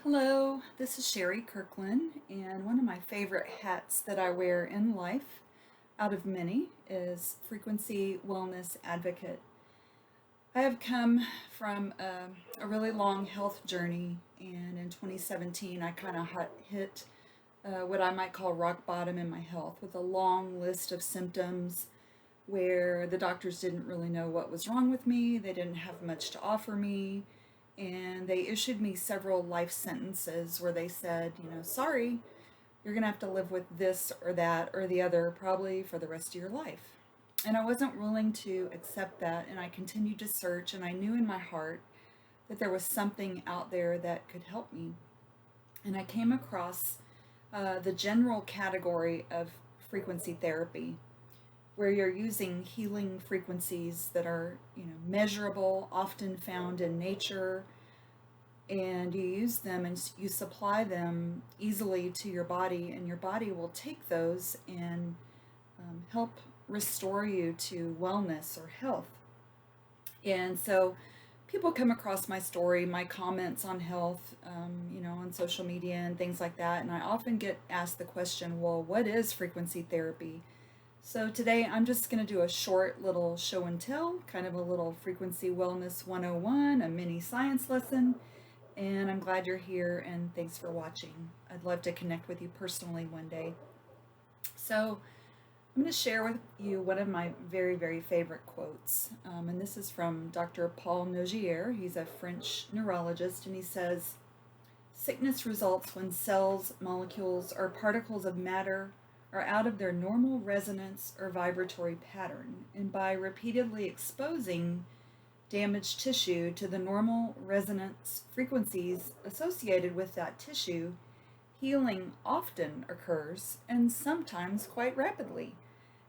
Hello, this is Sherry Kirkland, and one of my favorite hats that I wear in life, out of many, is Frequency Wellness Advocate. I have come from a really long health journey, and in 2017, I kind of hit what I might call rock bottom in my health with a long list of symptoms where the doctors didn't really know what was wrong with me, they didn't have much to offer me, and they issued me several life sentences where they said, sorry, you're going to have to live with this or that or the other probably for the rest of your life. And I wasn't willing to accept that, and I continued to search, and I knew in my heart that there was something out there that could help me. And I came across the general category of frequency therapy, where you're using healing frequencies that are, measurable, often found in nature, and you use them and you supply them easily to your body, and your body will take those and help restore you to wellness or health. And so people come across my story, my comments on health, on social media and things like that, and I often get asked the question, well, what is frequency therapy? So today I'm just going to do a short little show and tell, kind of a little Frequency Wellness 101, a mini science lesson. And I'm glad you're here, and thanks for watching. I'd love to connect with you personally one day. So I'm going to share with you one of my very, very favorite quotes. And this is from Dr. Paul Nogier. He's a French neurologist, and he says, "Sickness results when cells, molecules, or particles of matter are out of their normal resonance or vibratory pattern, and by repeatedly exposing damaged tissue to the normal resonance frequencies associated with that tissue, healing often occurs and sometimes quite rapidly."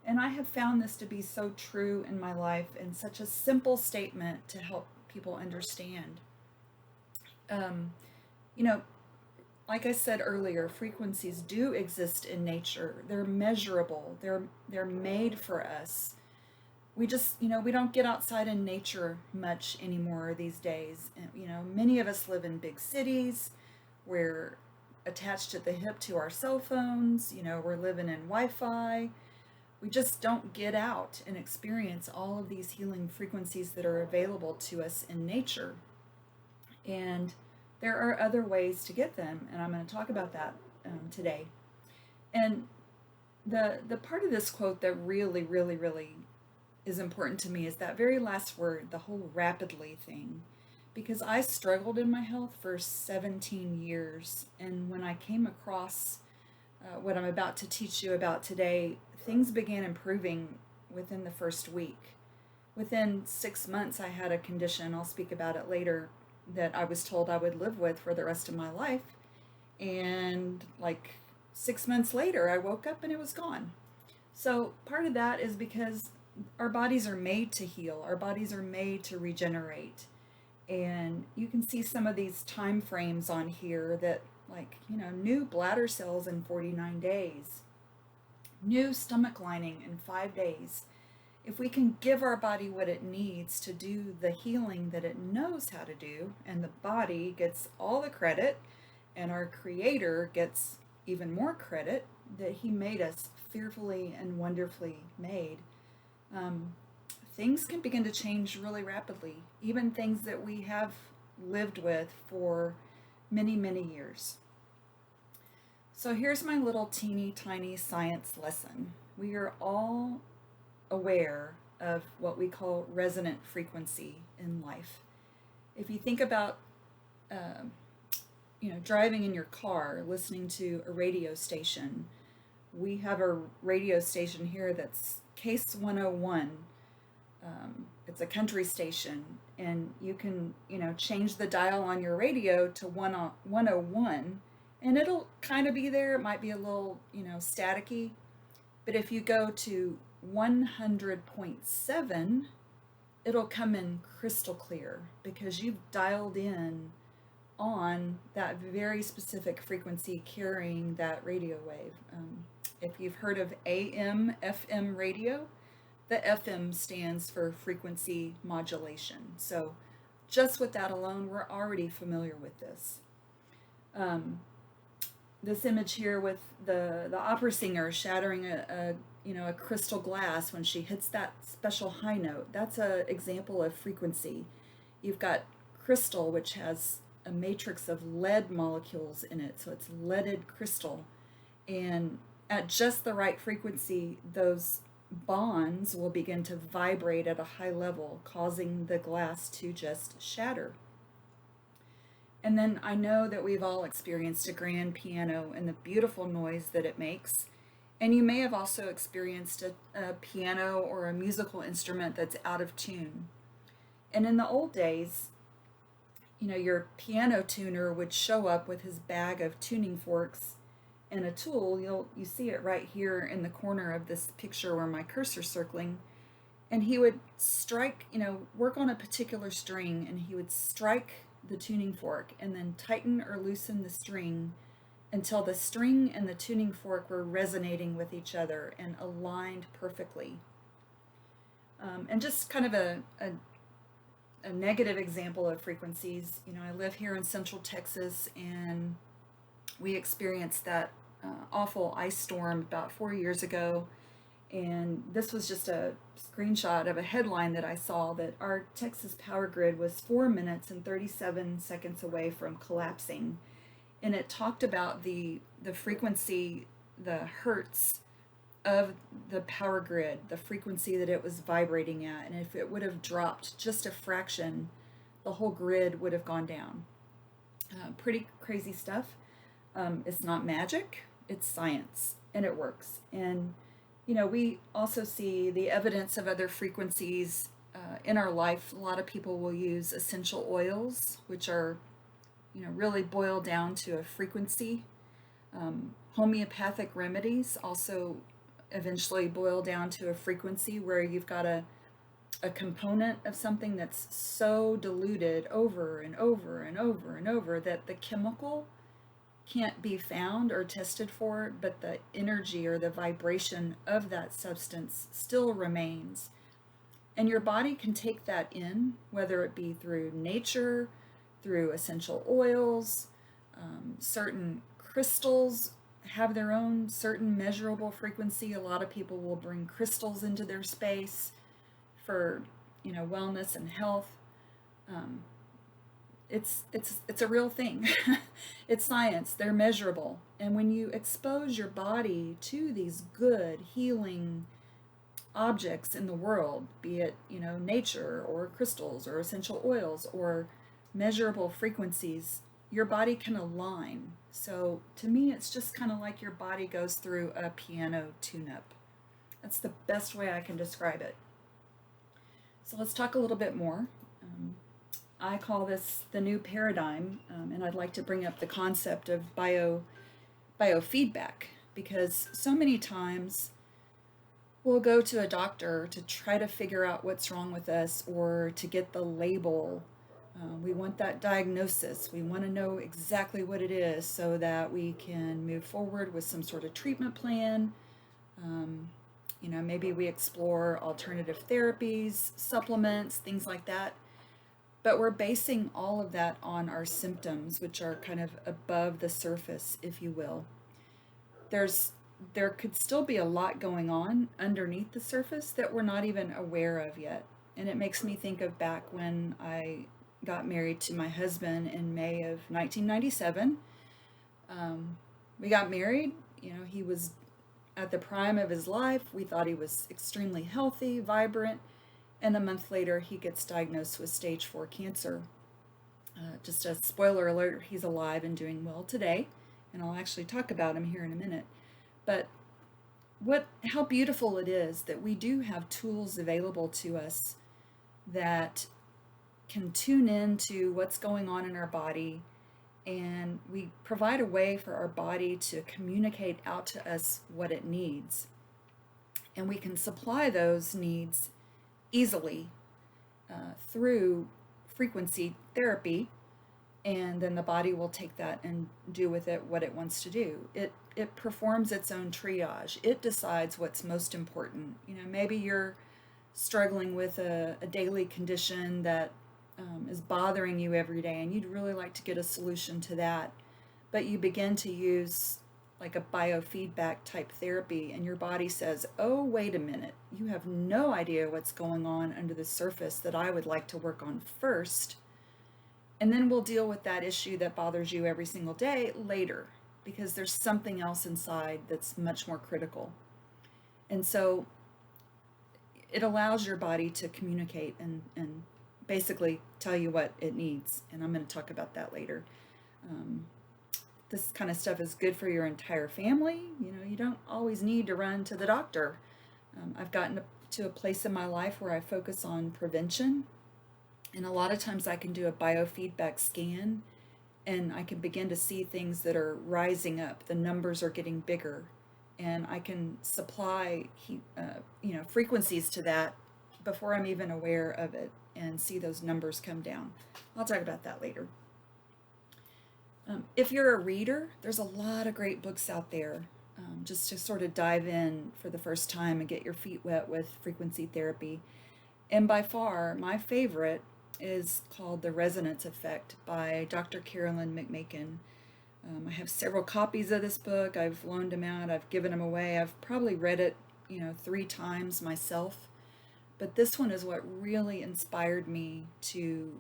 And I have found this to be so true in my life, and such a simple statement to help people understand. Um, you know, like I said earlier, frequencies do exist in nature. They're measurable. They're made for us. We just, we don't get outside in nature much anymore these days. And, many of us live in big cities. We're attached at the hip to our cell phones. We're living in Wi-Fi. We just don't get out and experience all of these healing frequencies that are available to us in nature. And there are other ways to get them, and I'm going to talk about that today. And the part of this quote that really, really, really is important to me is that very last word, the whole rapidly thing, because I struggled in my health for 17 years, and when I came across what I'm about to teach you about today, things began improving within the first week. Within 6 months, I had a condition, I'll speak about it later, that I was told I would live with for the rest of my life. And like 6 months later, I woke up and it was gone. So part of that is because our bodies are made to heal, our bodies are made to regenerate. And you can see some of these time frames on here that, like, new bladder cells in 49 days, new stomach lining in 5 days. If we can give our body what it needs to do the healing that it knows how to do, and the body gets all the credit, and our Creator gets even more credit that He made us fearfully and wonderfully made, things can begin to change really rapidly, even things that we have lived with for many, many years. So here's my little teeny tiny science lesson. We are all aware of what we call resonant frequency in life. If you think about, driving in your car, listening to a radio station, we have a radio station here that's Case 101. It's a country station, and you can, change the dial on your radio to 101, and it'll kind of be there. It might be a little, staticky, but if you go to 100.7, it'll come in crystal clear because you've dialed in on that very specific frequency carrying that radio wave. If you've heard of AM, FM radio, the FM stands for frequency modulation. So just with that alone, we're already familiar with this. Um, this image here with the opera singer shattering a crystal glass when she hits that special high note. That's an example of frequency. You've got crystal, which has a matrix of lead molecules in it, so it's leaded crystal. And at just the right frequency, those bonds will begin to vibrate at a high level, causing the glass to just shatter. And then I know that we've all experienced a grand piano and the beautiful noise that it makes. And you may have also experienced a piano or a musical instrument that's out of tune. And in the old days, your piano tuner would show up with his bag of tuning forks and a tool. You see it right here in the corner of this picture where my cursor's circling. And he would strike, work on a particular string, and he would strike the tuning fork and then tighten or loosen the string until the string and the tuning fork were resonating with each other and aligned perfectly. And just kind of a negative example of frequencies, I live here in Central Texas, and we experienced that awful ice storm about 4 years ago. And this was just a screenshot of a headline that I saw that our Texas power grid was 4 minutes and 37 seconds away from collapsing. And it talked about the frequency, the hertz of the power grid, the frequency that it was vibrating at. And if it would have dropped just a fraction, the whole grid would have gone down. Pretty crazy stuff. It's not magic, it's science, and it works. And we also see the evidence of other frequencies in our life. A lot of people will use essential oils, which are, really boiled down to a frequency. Homeopathic remedies also eventually boil down to a frequency where you've got a component of something that's so diluted over and over and over and over that the chemical can't be found or tested for, but the energy or the vibration of that substance still remains. And your body can take that in, whether it be through nature, through essential oils, certain crystals have their own certain measurable frequency. A lot of people will bring crystals into their space for, wellness and health. It's a real thing. It's science. They're measurable. And when you expose your body to these good healing objects in the world, be it, nature or crystals or essential oils or measurable frequencies, your body can align. So to me, it's just kind of like your body goes through a piano tune-up. That's the best way I can describe it. So let's talk a little bit more. I call this the new paradigm, and I'd like to bring up the concept of biofeedback, because so many times we'll go to a doctor to try to figure out what's wrong with us or to get the label. We want that diagnosis. We want to know exactly what it is so that we can move forward with some sort of treatment plan. Maybe we explore alternative therapies, supplements, things like that. But we're basing all of that on our symptoms, which are kind of above the surface, if you will. There could still be a lot going on underneath the surface that we're not even aware of yet. And it makes me think of back when I got married to my husband in May of 1997. We got married, he was at the prime of his life. We thought he was extremely healthy, vibrant. And a month later, he gets diagnosed with stage 4 cancer. Just a spoiler alert, he's alive and doing well today. And I'll actually talk about him here in a minute. But how beautiful it is that we do have tools available to us that can tune into what's going on in our body. And we provide a way for our body to communicate out to us what it needs. And we can supply those needs easily through frequency therapy, and then the body will take that and do with it what it wants to do. It performs its own triage. It decides what's most important. Maybe you're struggling with a daily condition that is bothering you every day, and you'd really like to get a solution to that. but you begin to use like a biofeedback type therapy, and your body says, oh, wait a minute, you have no idea what's going on under the surface that I would like to work on first. And then we'll deal with that issue that bothers you every single day later, because there's something else inside that's much more critical. And so it allows your body to communicate and basically tell you what it needs. And I'm going to talk about that later. Um, this kind of stuff is good for your entire family. You know, you don't always need to run to the doctor. I've gotten to a place in my life where I focus on prevention. And a lot of times I can do a biofeedback scan and I can begin to see things that are rising up. The numbers are getting bigger, and I can supply frequencies to that before I'm even aware of it, and see those numbers come down. I'll talk about that later. If you're a reader, there's a lot of great books out there, just to sort of dive in for the first time and get your feet wet with frequency therapy. And by far, my favorite is called The Resonance Effect by Dr. Carolyn McMakin. I have several copies of this book. I've loaned them out. I've given them away. I've probably read it, 3 times myself. But this one is what really inspired me to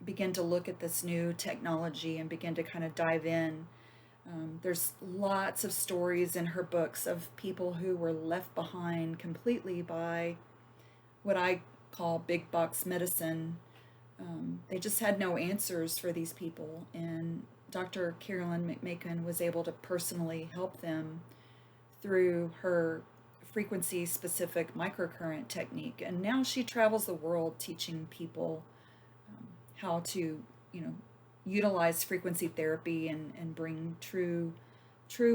begin to look at this new technology and begin to kind of dive in. There's lots of stories in her books of people who were left behind completely by what I call big box medicine. They just had no answers for these people, and Dr. Carolyn McMakin was able to personally help them through her frequency specific microcurrent technique. And now she travels the world teaching people how to, utilize frequency therapy and bring true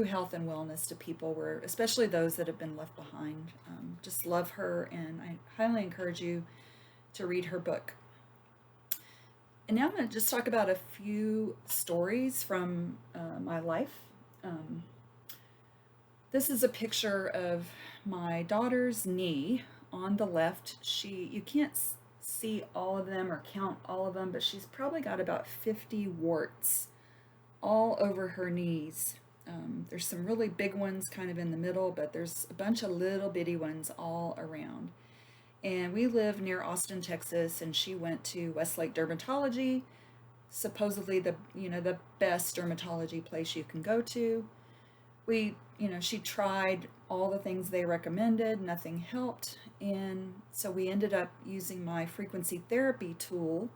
health and wellness to people, where especially those that have been left behind. Just love her, and I highly encourage you to read her book. And now I'm going to just talk about a few stories from my life. This is a picture of my daughter's knee on the left. You can't see all of them or count all of them, but she's probably got about 50 warts all over her knees. There's some really big ones kind of in the middle, but there's a bunch of little bitty ones all around. And we live near Austin, Texas, and she went to Westlake Dermatology, supposedly the best dermatology place you can go to. She tried all the things they recommended, nothing helped, and so we ended up using my frequency therapy tool,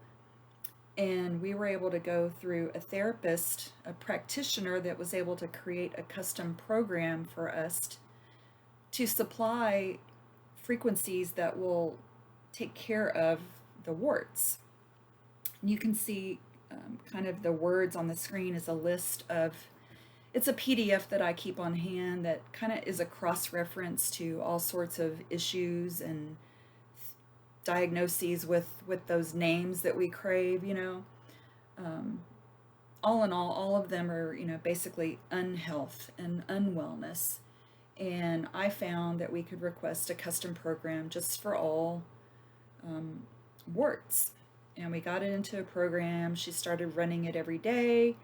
and we were able to go through a therapist, a practitioner that was able to create a custom program for us to supply frequencies that will take care of the warts. And you can see kind of the words on the screen is a list of, it's a PDF that I keep on hand that kind of is a cross-reference to all sorts of issues and diagnoses with those names that we crave, all in all of them are, basically unhealth and unwellness. And I found that we could request a custom program just for all warts. And we got it into a program. She started running it every day.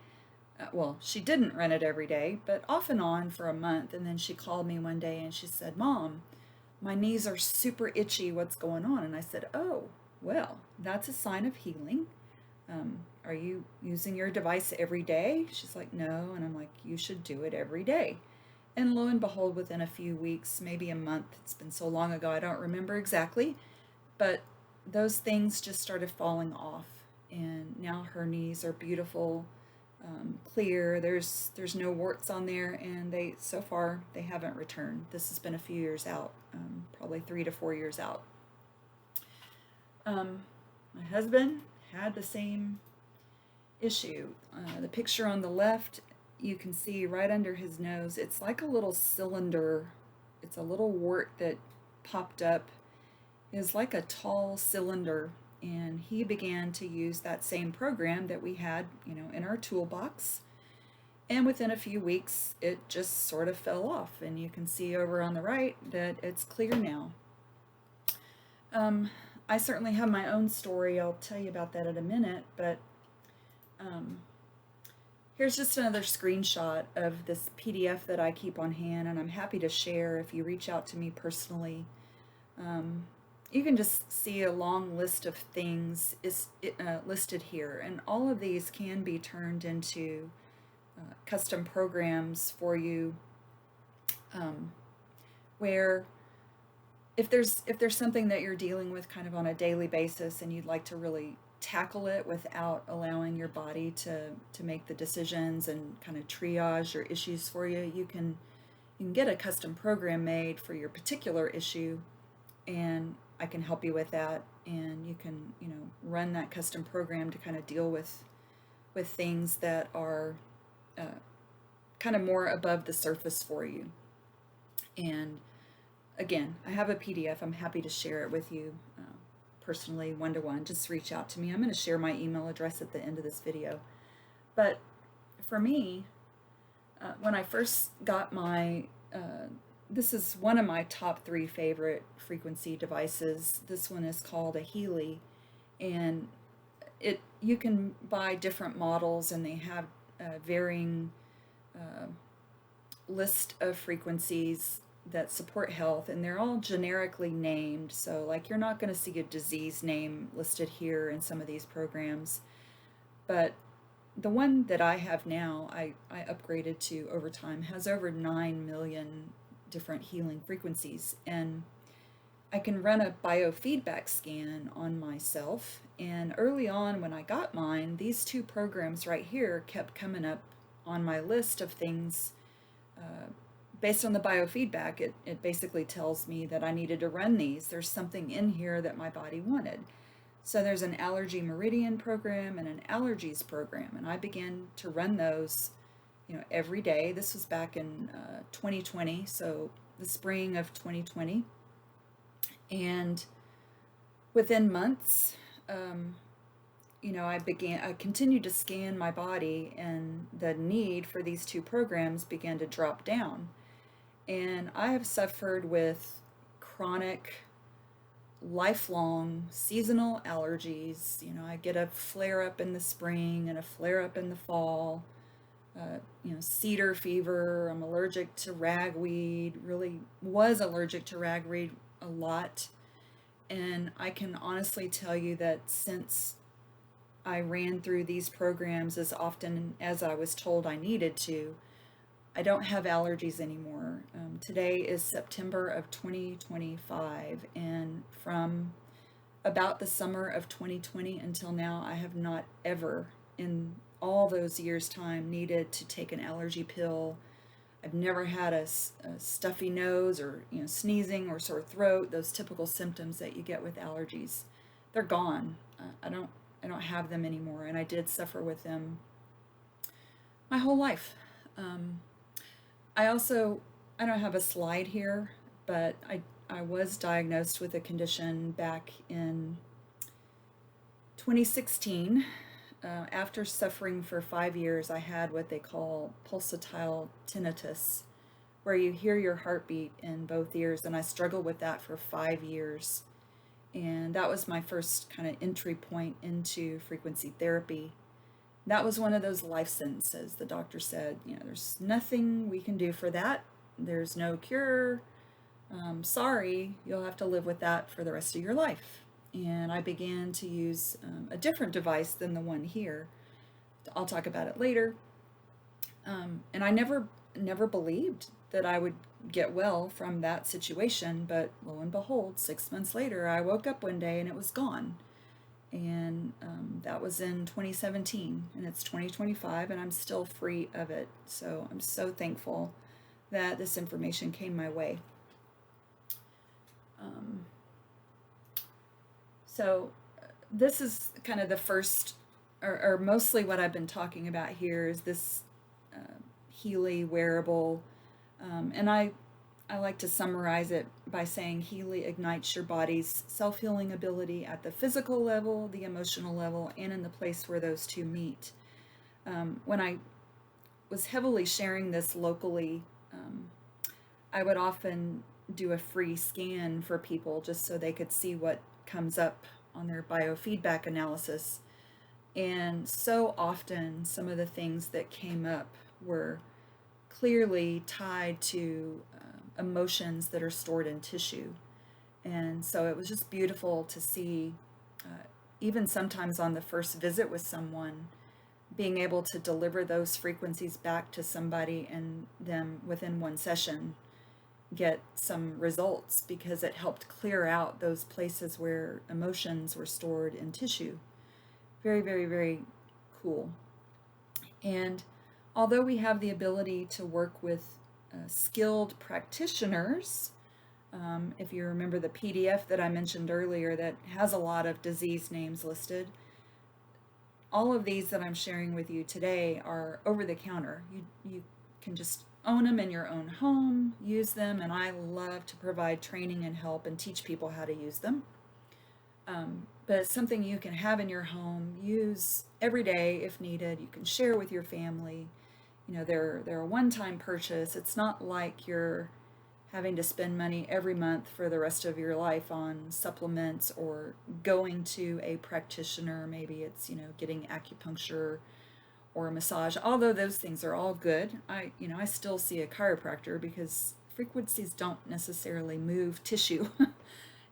Well, she didn't run it every day, but off and on for a month. And then she called me one day and she said, Mom, my knees are super itchy. What's going on? And I said, oh, well, that's a sign of healing. Are you using your device every day? She's like, no. And I'm like, you should do it every day. And lo and behold, within a few weeks, maybe a month, it's been so long ago, I don't remember exactly, but those things just started falling off. And now her knees are beautiful, clear. There's no warts on there, and so far they haven't returned. This has been a few years out, probably 3 to 4 years out. My husband had the same issue. The picture on the left, you can see right under his nose, it's like a little cylinder. It's a little wart that popped up. It's like a tall cylinder, and he began to use that same program that we had, in our toolbox. And within a few weeks, it just sort of fell off, and you can see over on the right that it's clear now. I certainly have my own story. I'll tell you about that in a minute, but Here's just another screenshot of this PDF that I keep on hand, and I'm happy to share if you reach out to me personally. Um, you can just see a long list of things is listed here, and all of these can be turned into custom programs for you, um, where if there's something that you're dealing with kind of on a daily basis and you'd like to really tackle it without allowing your body to make the decisions and kind of triage your issues for you, you can get a custom program made for your particular issue, and I can help you with that, and you can, run that custom program to kind of deal with things that are uh, kind of more above the surface for you. And again, I have a PDF. I'm happy to share it with you personally, one-to-one. Just reach out to me. I'm going to share my email address at the end of this video. But for me, when I first got this is one of my top 3 favorite frequency devices. This one is called a Healy, and you can buy different models, and they have varying uh, list of frequencies that support health, and they're all generically named. So like, you're not going to see a disease name listed here in some of these programs, but the one that I have now, I upgraded to over time, has over 9 million different healing frequencies, and I can run a biofeedback scan on myself. And early on when I got mine, these 2 programs right here kept coming up on my list of things. Based on the biofeedback, it basically tells me that I needed to run these. There's something in here that my body wanted. So there's an allergy meridian program and an allergies program, and I began to run those, every day. This was back in 2020, so the spring of 2020. And within months, I continued to scan my body, and the need for these 2 programs began to drop down. And I have suffered with chronic, lifelong, seasonal allergies. I get a flare up in the spring and a flare up in the fall. Cedar fever. I'm allergic to ragweed, really was allergic to ragweed a lot. And I can honestly tell you that since I ran through these programs as often as I was told I needed to, I don't have allergies anymore. Today is September of 2025, and from about the summer of 2020 until now, I have not ever in all those years' time needed to take an allergy pill. I've never had a stuffy nose, or sneezing or sore throat, those typical symptoms that you get with allergies. They're gone. I don't have them anymore, and I did suffer with them my whole life. I don't have a slide here, but I was diagnosed with a condition back in 2016. After suffering for 5 years, I had what they call pulsatile tinnitus, where you hear your heartbeat in both ears, and I struggled with that for 5 years. And that was my first kind of entry point into frequency therapy. That was one of those life sentences. The doctor said, there's nothing we can do for that. There's no cure. Sorry, you'll have to live with that for the rest of your life. And I began to use a different device than the one here. I'll talk about it later. And I never believed that I would get well from that situation, but lo and behold, 6 months later, I woke up one day and it was gone. And that was in 2017, and it's 2025, and I'm still free of it. So I'm so thankful that this information came my way. So this is kind of the first, or mostly what I've been talking about here is this Healy wearable, and I like to summarize it by saying Healy ignites your body's self-healing ability at the physical level, the emotional level, and in the place where those 2 meet. When I was heavily sharing this locally, I would often do a free scan for people just so they could see what comes up on their biofeedback analysis. And so often, some of the things that came up were clearly tied to emotions that are stored in tissue. And so it was just beautiful to see, even sometimes on the first visit with someone, being able to deliver those frequencies back to somebody and them within one session get some results because it helped clear out those places where emotions were stored in tissue. Very, very, very cool. And although we have the ability to work with skilled practitioners, if you remember the PDF that I mentioned earlier that has a lot of disease names listed, all of these that I'm sharing with you today are over the counter. You can just own them in your own home, use them, and I love to provide training and help and teach people how to use them. But it's something you can have in your home, use every day if needed. You can share with your family. You know, they're a one-time purchase. It's not like you're having to spend money every month for the rest of your life on supplements or going to a practitioner. Maybe it's, getting acupuncture or a massage. Although those things are all good, I still see a chiropractor because frequencies don't necessarily move tissue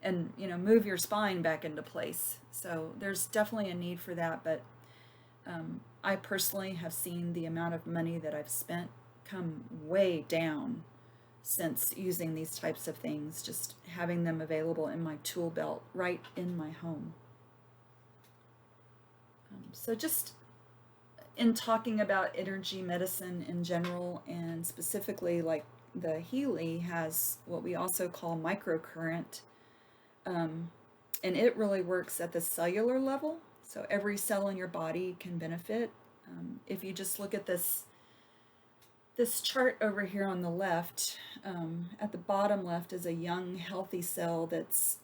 and, move your spine back into place. So there's definitely a need for that. But I personally have seen the amount of money that I've spent come way down since using these types of things, just having them available in my tool belt right in my home. So just in talking about energy medicine in general, and specifically like the Healy has what we also call microcurrent, and it really works at the cellular level. So every cell in your body can benefit. If you just look at this chart over here on the left, at the bottom left is a young, healthy cell that's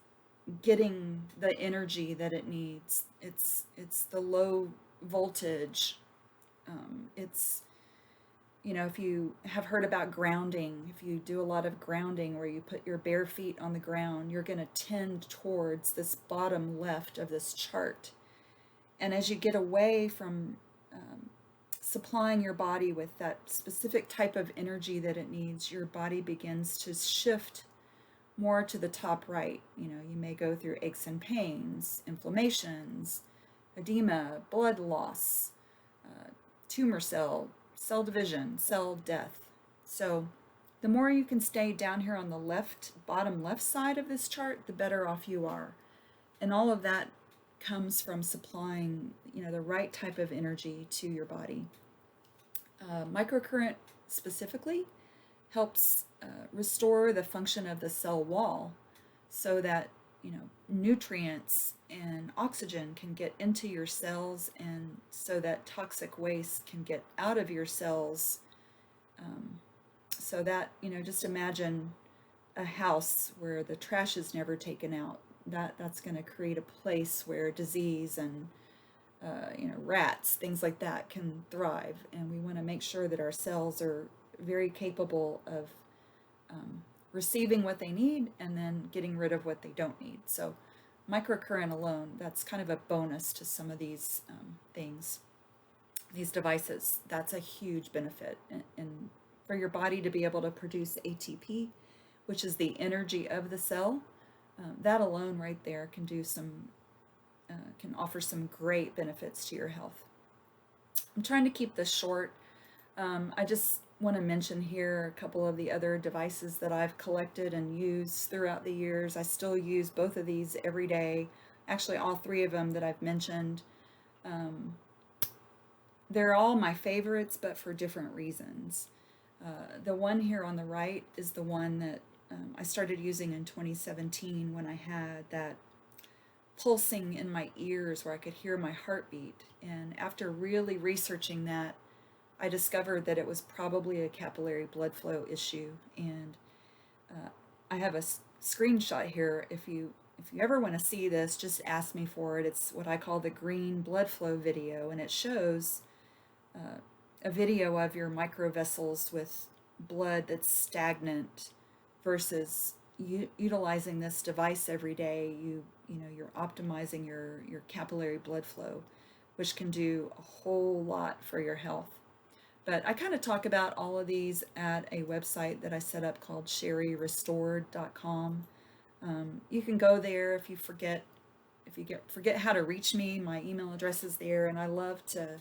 getting the energy that it needs. It's the low voltage. It's if you have heard about grounding, if you do a lot of grounding where you put your bare feet on the ground, you're going to tend towards this bottom left of this chart. And as you get away from supplying your body with that specific type of energy that it needs, your body begins to shift more to the top right. You may go through aches and pains, inflammations, edema, blood loss, tumor cell division, cell death. So the more you can stay down here on the left, bottom left side of this chart, the better off you are. And all of that comes from supplying, the right type of energy to your body. Microcurrent specifically helps restore the function of the cell wall so that, nutrients and oxygen can get into your cells, and so that toxic waste can get out of your cells. So that, just imagine a house where the trash is never taken out. That's going to create a place where disease and rats, things like that can thrive. And we want to make sure that our cells are very capable of receiving what they need and then getting rid of what they don't need. So microcurrent alone, that's kind of a bonus to some of these things, these devices. That's a huge benefit. And for your body to be able to produce ATP, which is the energy of the cell, that alone right there can do can offer some great benefits to your health. I'm trying to keep this short. I just want to mention here a couple of the other devices that I've collected and used throughout the years. I still use both of these every day. Actually, all three of them that I've mentioned. They're all my favorites, but for different reasons. The one here on the right is the one that I started using in 2017 when I had that pulsing in my ears where I could hear my heartbeat. And after really researching that, I discovered that it was probably a capillary blood flow issue. And I have a screenshot here. If you ever want to see this, just ask me for it. It's what I call the green blood flow video, and it shows a video of your microvessels with blood that's stagnant versus utilizing this device every day. You're optimizing your capillary blood flow. which can do a whole lot for your health. But I kind of talk about all of these at a website that I set up called sherryrestored.com. You can go there if you forget how to reach me. My email address is there, and I love to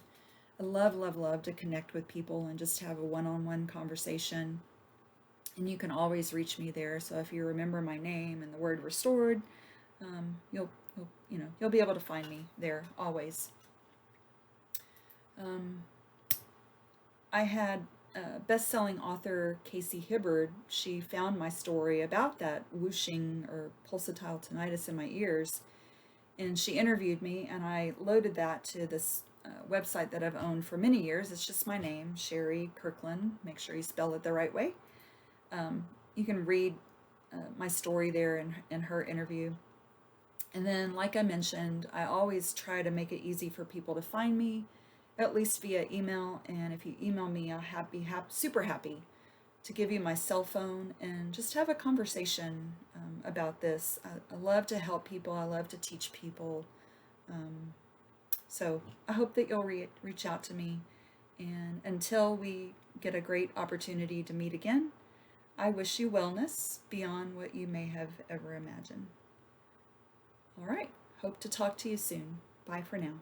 connect with people and just have a one-on-one conversation. And you can always reach me there. So if you remember my name and the word restored, you'll be able to find me there always. I had best-selling author Casey Hibbard. She found my story about that whooshing or pulsatile tinnitus in my ears, and she interviewed me, and I loaded that to this website that I've owned for many years. It's just my name, Sherry Kirkland. Make sure you spell it the right way. You can read my story there in her interview. And then, like I mentioned, I always try to make it easy for people to find me, at least via email. And if you email me, I'll be super happy to give you my cell phone and just have a conversation about this. I love to help people. I love to teach people. So I hope that you'll reach out to me. And until we get a great opportunity to meet again, I wish you wellness beyond what you may have ever imagined. All right. Hope to talk to you soon. Bye for now.